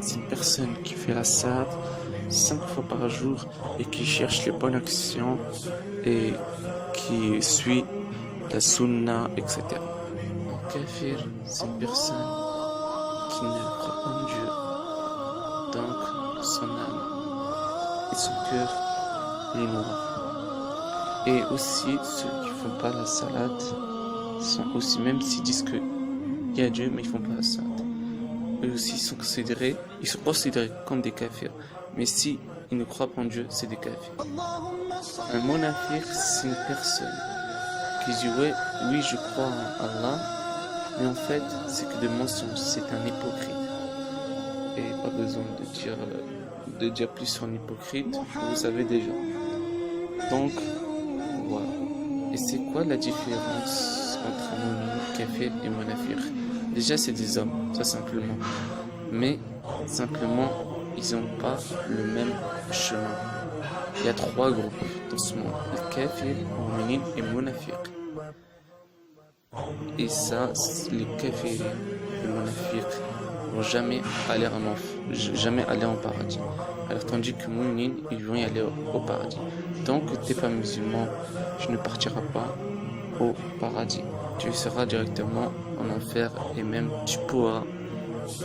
c'est une personne qui fait la salat 5 fois par jour et qui cherche les bonnes actions et qui suit la sunna, etc. Un kafir, c'est une personne qui ne croit pas en Dieu. Donc, son âme et son cœur est noir. Et aussi, ceux qui font pas la salat sont aussi, même s'ils disent qu'il y a Dieu, mais ils font pas la salat. Eux aussi sont considérés comme des kafirs. Mais si ils ne croient pas en Dieu, c'est des kafirs. Un monafir, c'est une personne qui dit ouais, oui, je crois en Allah, mais en fait, c'est que des mensonges, c'est un hypocrite. Et pas besoin de dire plus sur un hypocrite, vous savez déjà. Donc, voilà. Et c'est quoi la différence entre un mu'min, kafir et monafir? Déjà, c'est des hommes, ça simplement. Mais, simplement, ils n'ont pas le même chemin. Il y a 3 groupes dans ce monde. Le kafir, le mu'min et le monafir. Et ça, les kafirs et les monafiques vont jamais aller en paradis. Alors tandis que les mu'minin, ils vont y aller au paradis. Tant que tu n'es pas musulman, tu ne partiras pas au paradis. Tu seras directement en enfer et même tu pourras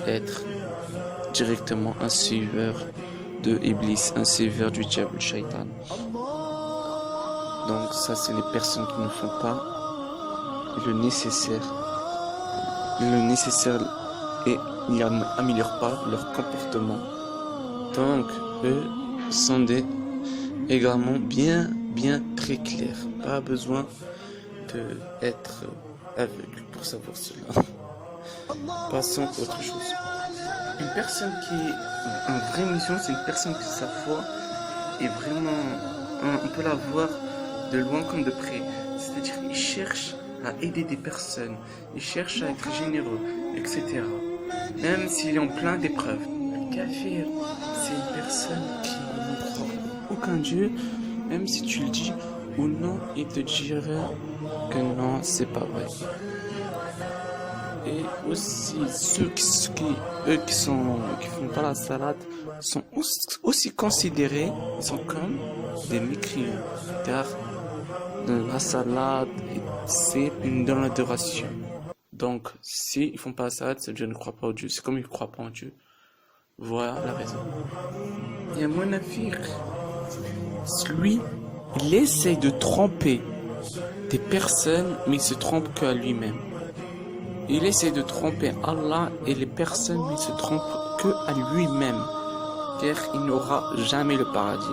être directement un suiveur de Iblis, un suiveur du diable, le shaitan. Donc ça, c'est les personnes qui ne font pas le nécessaire et ils n'améliorent pas leur comportement. Donc eux sont également bien très clairs. Pas besoin d'être aveugle pour savoir cela. Passons à autre chose. Une personne qui est en vraie mission, c'est une personne qui sa foi est vraiment, on peut la voir de loin comme de près. C'est-à-dire qu'il cherche à aider des personnes, il cherche à être généreux, etc. Même s'il est en plein d'épreuves. Le kafir, c'est une personne qui ne croit aucun Dieu, même si tu le dis ou non, il te dirait que non, c'est pas vrai. Et aussi ceux qui font pas la salade sont aussi considérés, ils sont comme des mécréants, car la salade, c'est une donne d'adoration. Donc, si ils font pas la salade, c'est que Dieu ne croit pas en Dieu. C'est comme ils ne croient pas en Dieu. Voilà la raison. Et un monafir, lui, il essaye de tromper des personnes, mais il se trompe qu'à lui-même. Il essaie de tromper Allah et les personnes, mais il se trompe que à lui-même, car il n'aura jamais le paradis.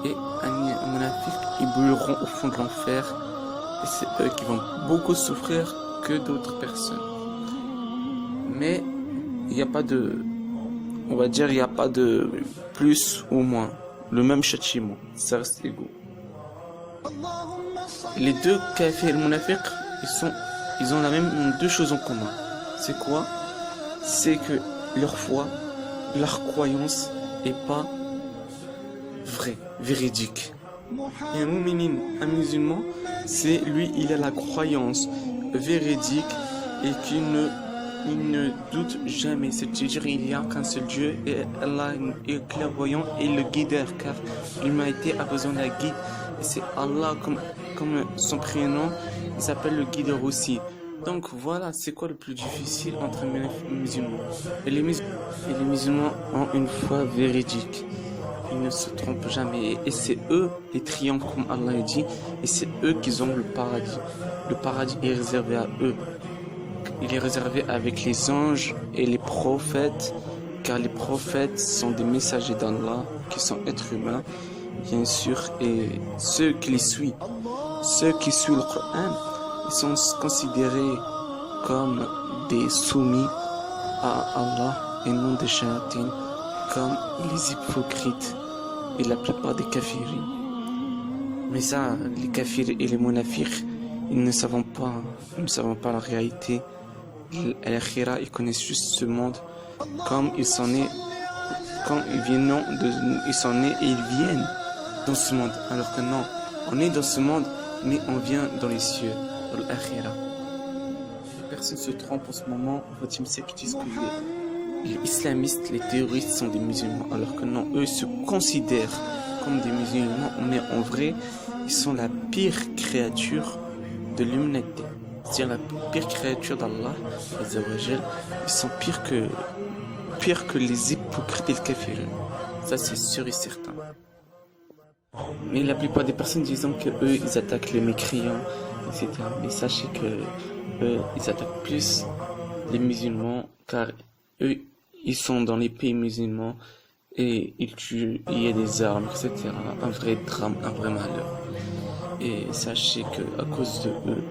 Et un monafik, ils brûleront au fond de l'enfer, et c'est eux qui vont beaucoup souffrir que d'autres personnes. Mais il n'y a pas on va dire, il n'y a pas de plus ou moins, le même châtiment, ça reste égaux. Les deux kafirs et le monafik, ils ont deux choses en commun. C'est quoi? C'est que leur foi, leur croyance est pas vraie, véridique. Et un mu'minin, un musulman, c'est lui, il a la croyance véridique et il ne doute jamais. C'est-à-dire il n'y a qu'un seul Dieu et Allah est clairvoyant et le guideur, car l'humanité a besoin d'un guide. Et c'est Allah, comme son prénom, il s'appelle le guideur aussi. Donc voilà, c'est quoi le plus difficile entre les musulmans? Et les musulmans ont une foi véridique. Ils ne se trompent jamais. Et c'est eux les triomphes, comme Allah dit. Et c'est eux qui ont le paradis. Le paradis est réservé à eux. Il est réservé avec les anges et les prophètes. Car les prophètes sont des messagers d'Allah qui sont êtres humains, bien sûr. Et ceux qui les suivent, le Coran, ils sont considérés comme des soumis à Allah et non des shayatines, comme les hypocrites et la plupart des kafirs. Mais ça, les kafirs et les monafiques, ils ne savent pas la réalité. L'akhira, ils connaissent juste ce monde comme ils sont nés, ils sont nés et ils viennent dans ce monde. Alors que non, on est dans ce monde, mais on vient dans les cieux, dans l'akhira. Les personnes se trompent en ce moment, en fait, ils disent les islamistes, les terroristes sont des musulmans, alors que non, eux se considèrent comme des musulmans, mais en vrai, ils sont la pire créature de l'humanité. C'est-à-dire la pire créature d'Allah, ils sont pires que les hypocrites et les kafirs. Ça, c'est sûr et certain. Mais la plupart des personnes disent que eux, ils attaquent les mécréants, etc. Mais sachez que eux, ils attaquent plus les musulmans, car eux, ils sont dans les pays musulmans et ils tuent, il y a des armes, etc. Un vrai drame, un vrai malheur. Et sachez que à cause de eux,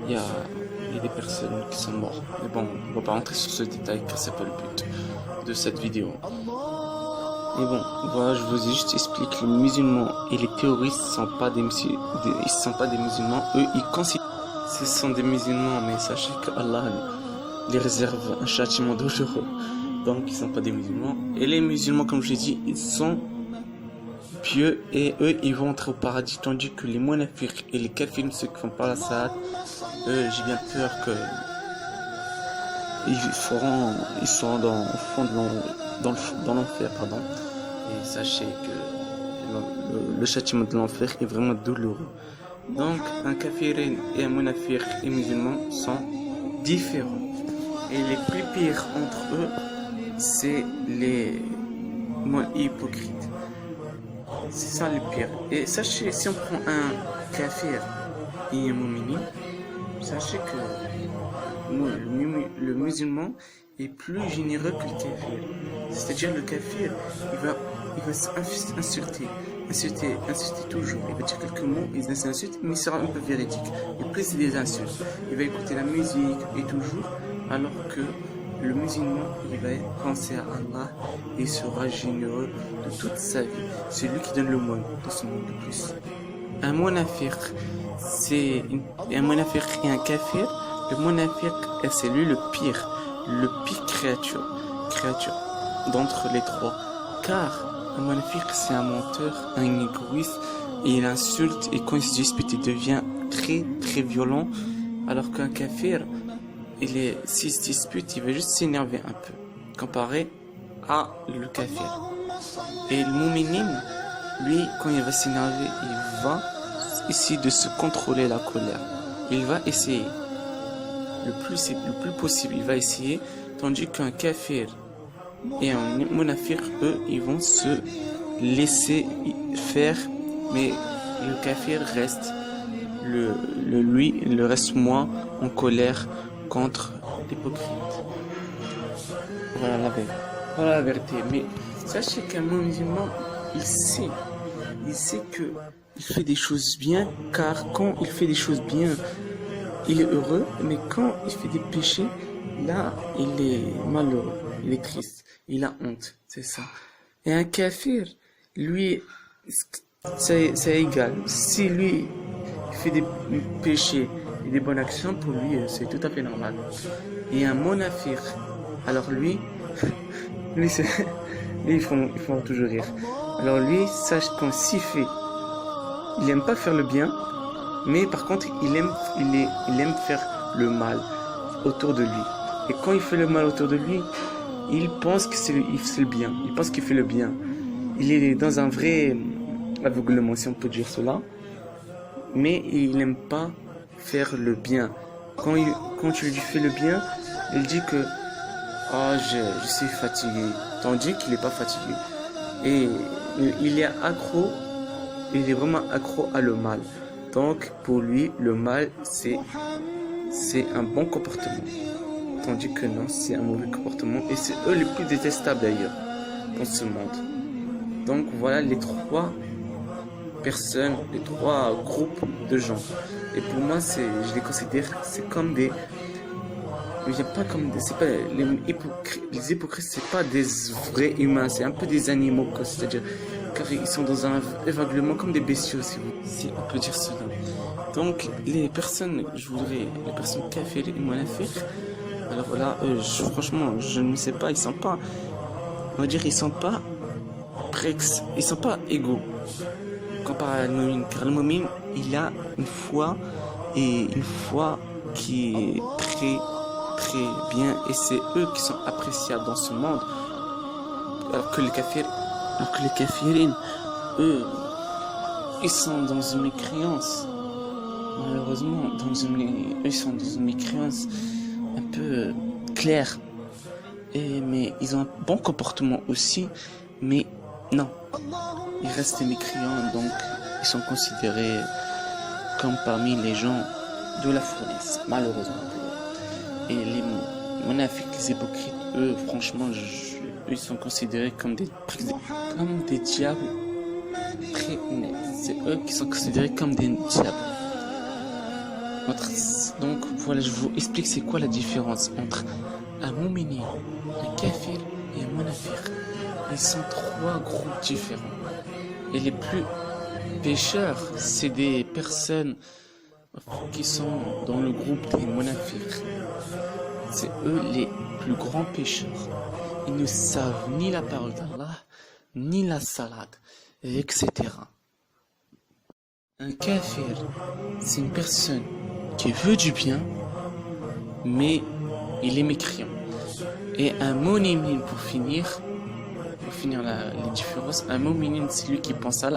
il y a des personnes qui sont mortes. Mais bon, on va pas rentrer sur ce détail car c'est pas le but de cette vidéo. Mais bon, voilà, je vous ai juste expliqué que les musulmans et les terroristes sont pas des musulmans. Eux, ils considèrent ce sont des musulmans, mais sachez que Allah les réserve un châtiment dangereux. Donc, ils sont pas des musulmans. Et les musulmans, comme je l'ai dit, ils sont pieux et eux, ils vont entrer au paradis, tandis que les munafiqs et les kafirs, ceux qui font pas la salat, eux, j'ai bien peur que ils seront dans l'enfer, pardon. Et sachez que le châtiment de l'enfer est vraiment douloureux. Donc, un kafir et un munafiq et musulman sont différents. Et les plus pires entre eux, c'est les moins hypocrites. C'est ça le pire. Et sachez, si on prend un kafir et un mu'minin, sachez que le musulman est plus généreux que le kafir. C'est-à-dire le kafir, il va insulter toujours. Il va dire quelques mots, il insulte, mais il sera un peu véridique. Et plus c'est des insultes. Il va écouter la musique et toujours, alors que le musulman, il va penser à Allah et il sera généreux de toute sa vie. C'est lui qui donne le moins de son monde de plus. Un munafiq, un munafiq et un kafir. Le munafiq, c'est lui le pire créature d'entre les trois. Car un munafiq, c'est un menteur, un égoïste, et il insulte, et quand il se dispute, il devient très très violent, alors qu'un kafir, s'il se dispute, il va juste s'énerver un peu, comparé à le kafir. Et le mu'minin, lui, quand il va s'énerver, il va essayer de se contrôler la colère. Il va essayer. Le plus possible, il va essayer, tandis qu'un kafir et un munafiq, eux, ils vont se laisser faire, mais le kafir reste, lui, il reste moins en colère contre l'hypocrite. Voilà la vérité. Mais sachez qu'un musulman, il sait que il fait des choses bien, car quand il fait des choses bien, il est heureux, mais quand il fait des péchés, là, il est malheureux, il est triste, il a honte, c'est ça. Et un kafir, lui, c'est égal. Si lui fait des péchés et des bonnes actions, pour lui, c'est tout à fait normal. Et un munafiq, alors lui, ils font toujours rire. Alors lui, sache qu'on s'y fait, il aime pas faire le bien, mais par contre, il aime faire le mal autour de lui. Et quand il fait le mal autour de lui, il pense que c'est le bien. Il pense qu'il fait le bien. Il est dans un vrai aveuglement, si on peut dire cela. Mais il n'aime pas faire le bien. Quand tu lui fais le bien, il dit que je suis fatigué. Tandis qu'il n'est pas fatigué. Et il est accro. Il est vraiment accro à le mal. Donc, pour lui, le mal, c'est un bon comportement. Tandis que non, c'est un mauvais comportement. Et c'est eux les plus détestables d'ailleurs, dans ce monde. Donc, voilà les trois personnes, les trois groupes de gens. Et pour moi, je les considère, c'est comme des... les hypocrites, c'est pas des vrais humains, c'est un peu des animaux, quoi. C'est-à-dire, car ils sont dans un aveuglement comme des bestiaux, si on peut dire cela. Donc, les personnes kafir et munafiq, alors là, franchement, je ne sais pas, ils sont pas égaux comparé à Al-Mu'min, car Al-Mu'min, il a une foi qui est très très bien et c'est eux qui sont appréciables dans ce monde. Alors que les kafirin, eux, ils sont dans une mécréance. Malheureusement, ils sont dans une mécréance un peu claire. Mais ils ont un bon comportement aussi. Mais non, ils restent mécréants, donc ils sont considérés comme parmi les gens de la fournaise, malheureusement. Et les monafiques, les hypocrites, eux, franchement, eux, ils sont considérés comme des diables très honnêtes. C'est eux qui sont considérés comme des diables. Donc voilà, je vous explique c'est quoi la différence entre un moumini, un kafir et un monafique. Ils sont trois groupes différents. Et les plus pécheurs, c'est des personnes qui sont dans le groupe des monafiques. C'est eux les plus grands pécheurs. Ils ne savent ni la parole d'Allah, ni la salade, etc. Un kafir, c'est une personne qui veut du bien, mais il est mécréant. Et un mouminin, pour finir les différences, un mouminin, c'est lui qui pense à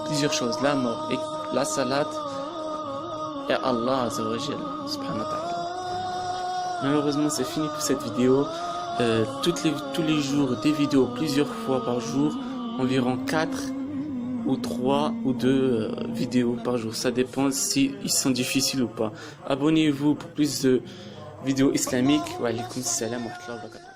plusieurs choses, la mort, et la salade, et Allah Azzawajal, subhanahu wa ta'ala. Malheureusement, c'est fini pour cette vidéo. Tous les jours, des vidéos plusieurs fois par jour, environ 4 ou 3 ou 2 vidéos par jour. Ça dépend si ils sont difficiles ou pas. Abonnez-vous pour plus de vidéos islamiques. Wa alaykoum salam wa rahmatullahi wa barakatuh.